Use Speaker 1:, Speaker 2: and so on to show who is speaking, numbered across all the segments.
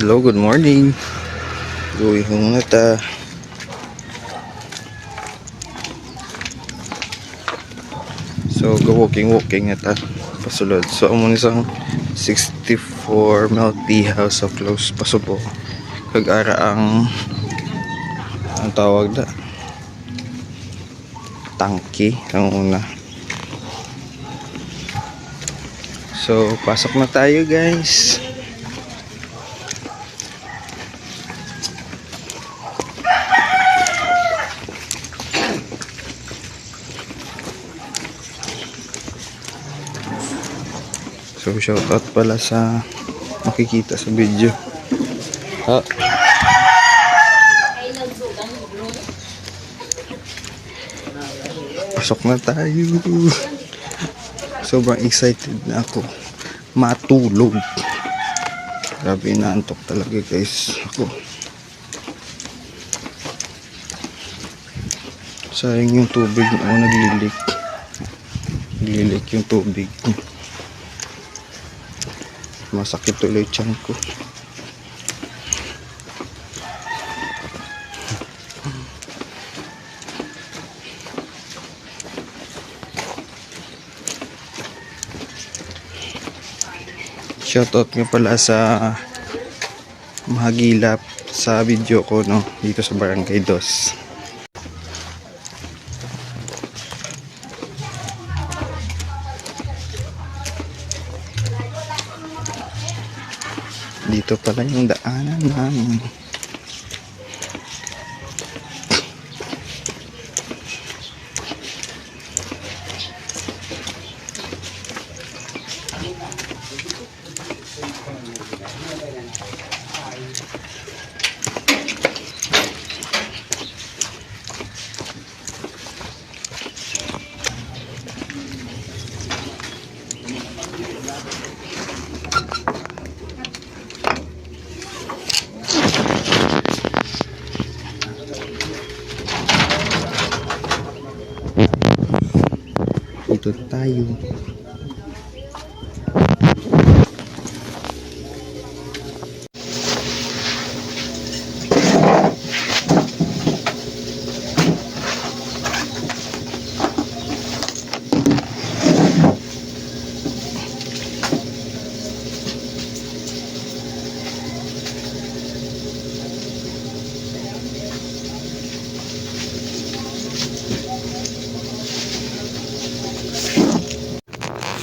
Speaker 1: Hello, good morning. Uwi muna ta. So, walking na ta. Pasulod. So, amo ni sang 64 Melty House of Close pasubo. Kag-ara ang tawag da. Tangki ang una. So, pasok na tayo, guys. So, shoutout pala sa makikita sa video. Pasok na tayo. Sobrang excited na ako matulog. Grabe, naantok talaga, guys, ako. Sayang yung tubig. Naglilik yung tubig. Masakit tuloy tiyan ko. Shoutout nga pala sa mahagilap sa video ko, no, dito sa Barangay Dos. Dito pala yung daanan namin. Dito tayo.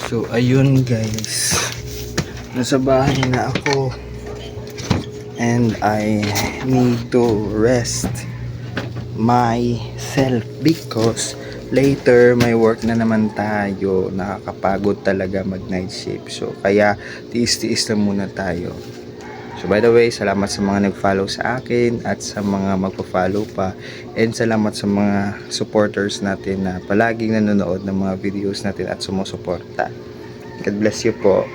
Speaker 1: So, ayun, guys. Nasa bahay na ako. And I need to rest myself because later may work na naman tayo. Nakakapagod talaga mag night shift. So, kaya tiis-tiis na muna tayo. So, by the way, salamat sa mga nag-follow sa akin at sa mga magpa-follow pa. And salamat sa mga supporters natin na palaging nanonood ng mga videos natin at sumusuporta. God bless you po.